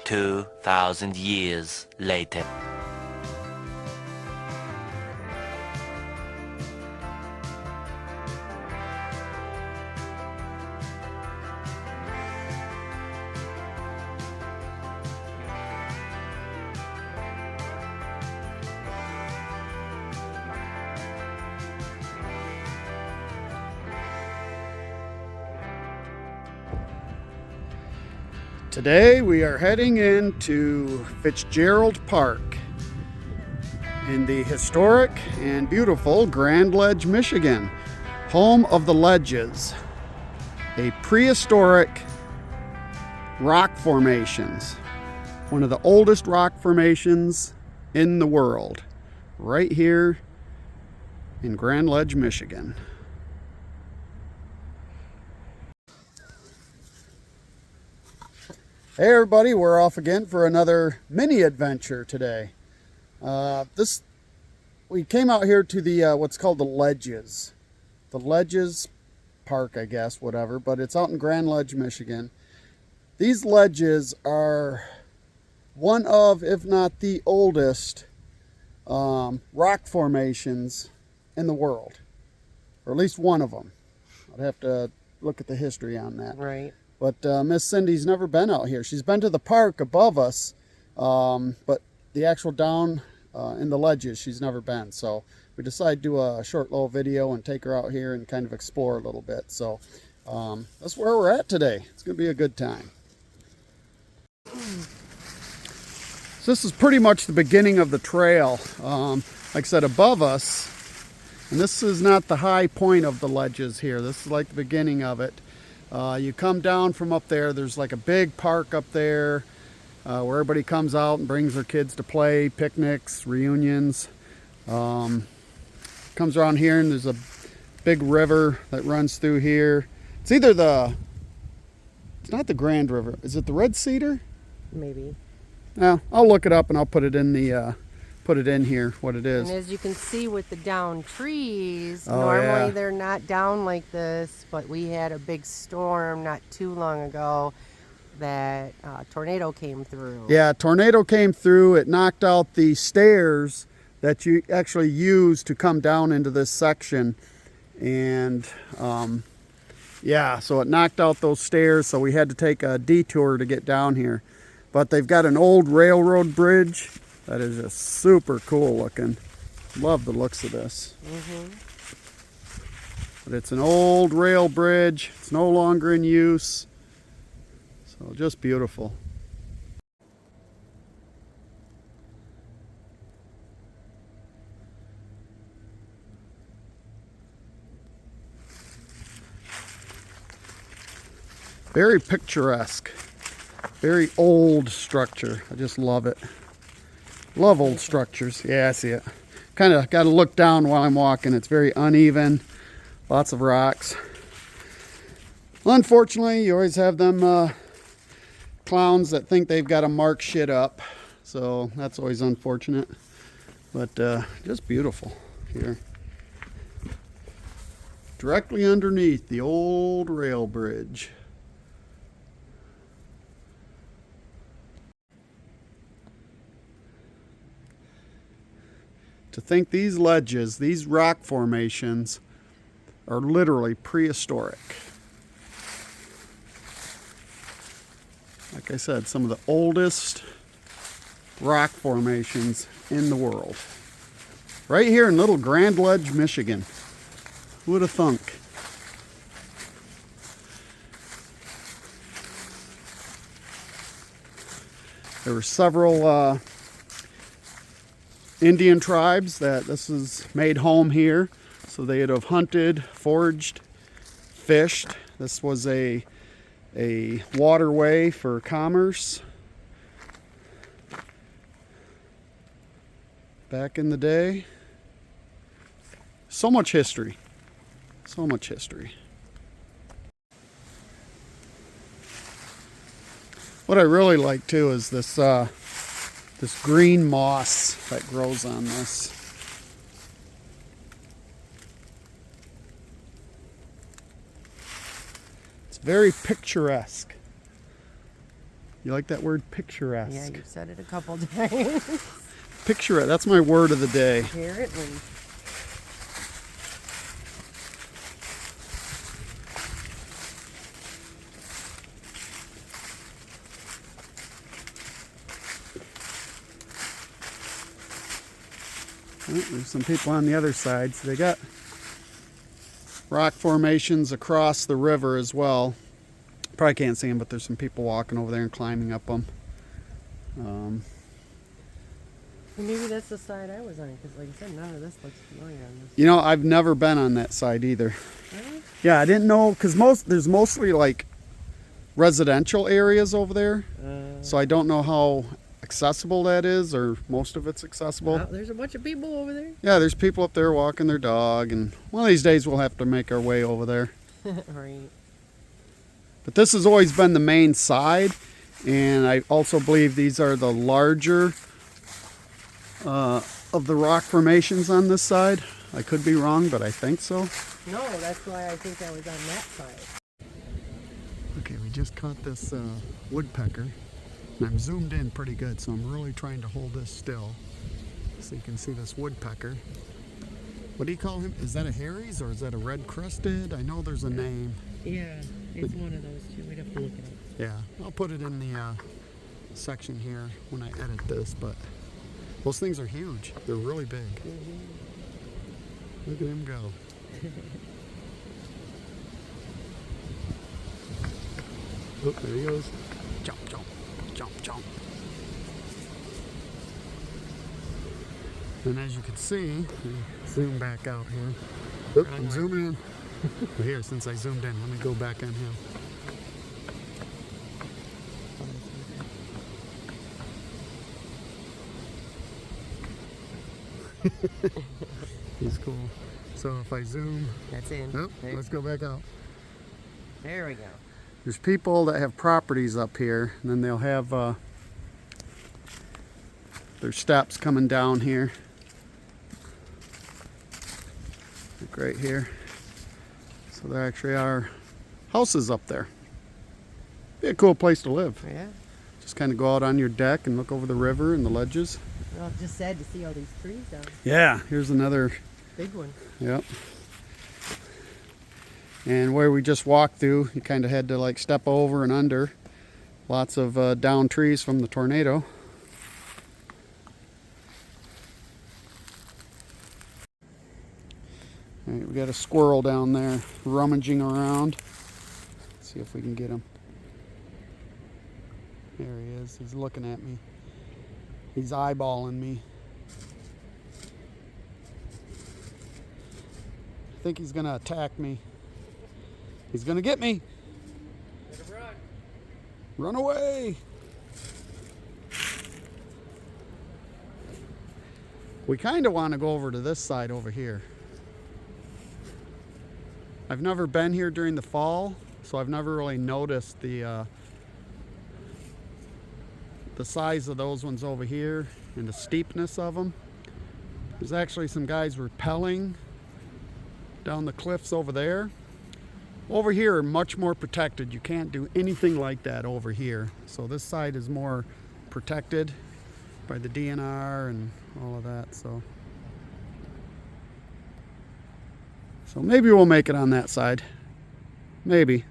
2,000 years later. Today we are heading into Fitzgerald Park in the historic and beautiful Grand Ledge, Michigan, home of the Ledges, a prehistoric rock formations, one of the oldest rock formations in the world, right here in Grand Ledge, Michigan. Hey everybody, we're off again for another mini adventure today. We came out here to the what's called the Ledges. The Ledges Park, I guess, whatever, but it's out in Grand Ledge, Michigan. These ledges are one of, if not the oldest, rock formations in the world, or at least one of them. I'd have to look at the history on that. Right. But Miss Cindy's never been out here. She's been to the park above us, but the actual down in the ledges, she's never been. So we decided to do a short little video and take her out here and kind of explore a little bit. So that's where we're at today. It's going to be a good time. So this is pretty much the beginning of the trail. Like I said, above us, and this is not the high point of the ledges here. This is like the beginning of it. You come down from up there, there's like a big park up there where everybody comes out and brings their kids to play, picnics, reunions. Comes around here and there's a big river that runs through here. It's either it's not the Grand River, is it the Red Cedar? Maybe. Yeah, I'll look it up and I'll put it in here, what it is. And as you can see with the downed trees, Oh, normally yeah. they're not down like this, but we had a big storm not too long ago that tornado came through. Yeah, a tornado came through. It knocked out the stairs that you actually use to come down into this section. And yeah, so it knocked out those stairs, so we had to take a detour to get down here. But they've got an old railroad bridge that is just super cool looking. Love the looks of this. But it's an old rail bridge. It's no longer in use. So just beautiful. Very picturesque. Very old structure. I just love it. Love old structures. Yeah, I see it. Kind of got to look down while I'm walking. It's very uneven. Lots of rocks. Unfortunately, you always have them clowns that think they've got to mark shit up. So that's always unfortunate. But just beautiful here. Directly underneath the old rail bridge. To think these ledges, these rock formations, are literally prehistoric. Like I said, some of the oldest rock formations in the world. Right here in little Grand Ledge, Michigan. Who would have thunk? There were several Indian tribes that this is made home here. So they'd have hunted, foraged, fished. This was a waterway for commerce back in the day. So much history. So much history. What I really like too is this this green moss that grows on this. It's very picturesque. You like that word, picturesque? Yeah, you've said it a couple times. Picturesque. That's my word of the day. Apparently. Oh, there's some people on the other side. So they got rock formations across the river as well. Probably can't see them, but there's some people walking over there and climbing up them. Well, maybe that's the side I was on, because like I said, none of this looks familiar on this. You know, I've never been on that side either. Really? Yeah, I didn't know, because there's mostly like residential areas over there. So I don't know how accessible that is, or most of it's accessible. Oh, there's a bunch of people over there. Yeah, there's people up there walking their dog, and one of these days we'll have to make our way over there. Right. But this has always been the main side, and I also believe these are the larger of the rock formations on this side. I could be wrong, but I think so. No, that's why I think I was on that side. Okay, we just caught this woodpecker, and I'm zoomed in pretty good, so I'm really trying to hold this still so you can see this woodpecker. What do you call him? Is that a Harry's or is that a red-crested? I know there's a name. Yeah, it's one of those two. We'd have to look at it. Yeah, I'll put it in the section here when I edit this, but those things are huge. They're really big. Look at him go. Oh, there he goes. Jump, jump, jump, jump. And as you can see, zoom back out here. Oop, I'm zooming in. But here, since I zoomed in, let me go back on him. He's cool. So if I zoom, That's in. oh, let's go back out. There we go. There's people that have properties up here, and then they'll have their steps coming down here. Like right here. So there actually are houses up there. Be a cool place to live. Yeah. Just kind of go out on your deck and look over the river and the ledges. Well, just sad to see all these trees down. Yeah, here's another Big one. Yep. And where we just walked through, you kind of had to like step over and under. Lots of downed trees from the tornado. All right, we got a squirrel down there rummaging around. Let's see if we can get him. There he is. He's looking at me. He's eyeballing me. I think he's gonna attack me. He's gonna get me. Better run. Run away. We kind of want to go over to this side over here. I've never been here during the fall, so I've never really noticed the size of those ones over here and the steepness of them. There's actually some guys rappelling down the cliffs over there. Over here, much more protected. You can't do anything like that over here. So this side is more protected by the DNR and all of that. So maybe we'll make it on that side. Maybe.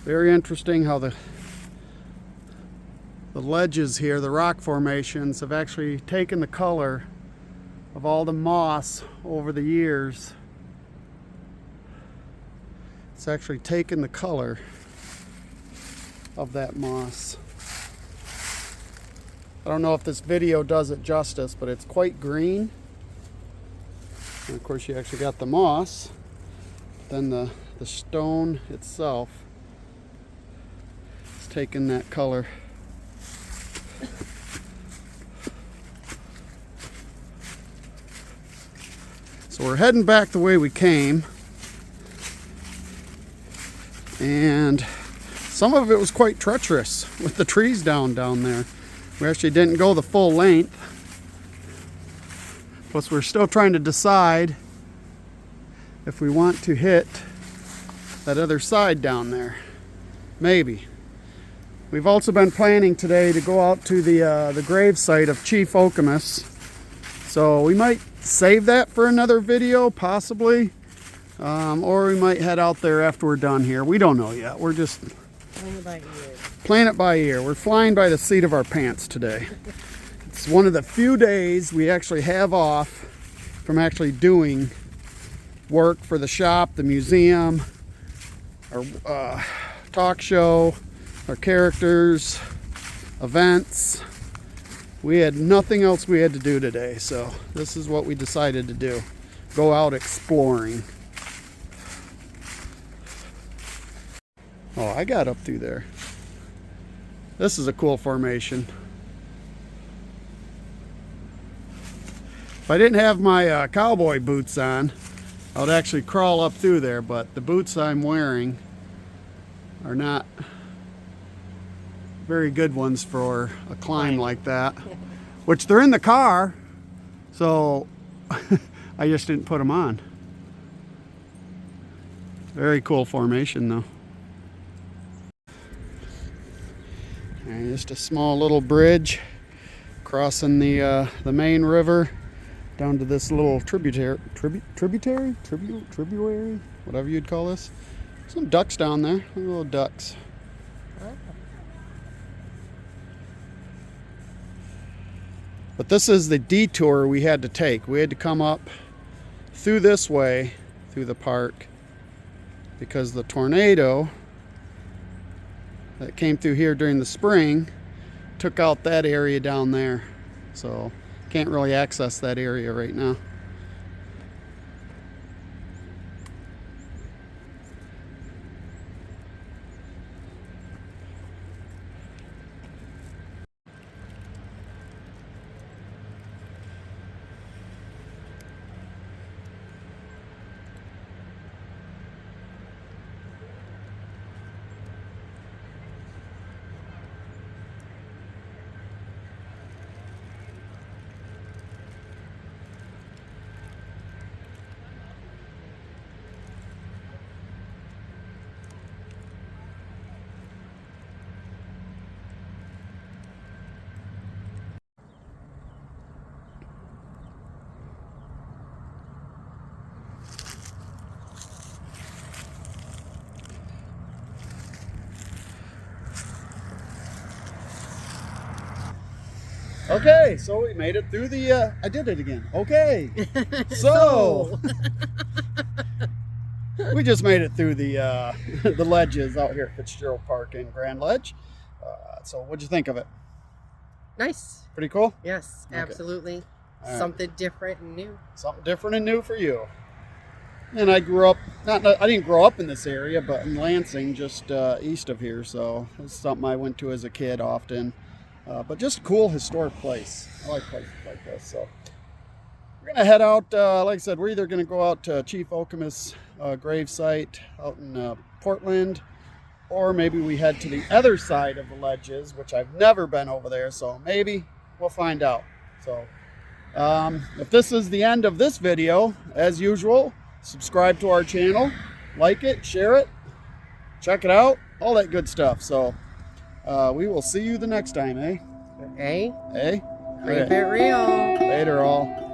Very interesting how the ledges here, the rock formations, have actually taken the color of all the moss over the years. It's actually taken the color of that moss. I don't know if this video does it justice, but it's quite green. And of course you actually got the moss, then the stone itself. Taking that color. So we're heading back the way we came. And some of it was quite treacherous with the trees down there. We actually didn't go the full length. Plus we're still trying to decide if we want to hit that other side down there. Maybe. We've also been planning today to go out to the grave site of Chief Okemos. So we might save that for another video, possibly. Or we might head out there after we're done here. We don't know yet. We're just playing it by ear. We're flying by the seat of our pants today. It's one of the few days we actually have off from actually doing work for the shop, the museum, our talk show, our characters, events. We had nothing else we had to do today, so this is what we decided to do. Go out exploring. Oh, I got up through there. This is a cool formation. If I didn't have my cowboy boots on, I would actually crawl up through there, but the boots I'm wearing are not very good ones for a climb like that. Which they're in the car, so I just didn't put them on. Very cool formation though. And just a small little bridge crossing the main river down to this little tributary, whatever you'd call this. Some ducks down there, little ducks. But this is the detour we had to take. We had to come up through this way, through the park, because the tornado that came through here during the spring took out that area down there. So can't really access that area right now. Okay, so we made it through the, I did it again. Okay, so we just made it through the ledges out here at Fitzgerald Park in Grand Ledge. So what'd you think of it? Nice. Pretty cool? Yes, Okay. Absolutely. Right. Something different and new. Something different and new for you. And I grew up, I didn't grow up in this area, but in Lansing, just east of here. So it's something I went to as a kid often. But just a cool historic place. I like places like this. So we're going to head out, like I said, we're either going to go out to Chief Okemos grave site out in Portland, or maybe we head to the other side of the ledges, which I've never been over there. So maybe we'll find out. So if this is the end of this video, as usual, subscribe to our channel, like it, share it, check it out, all that good stuff. So we will see you the next time, eh? Hey? Eh? Keep it real. Later, all.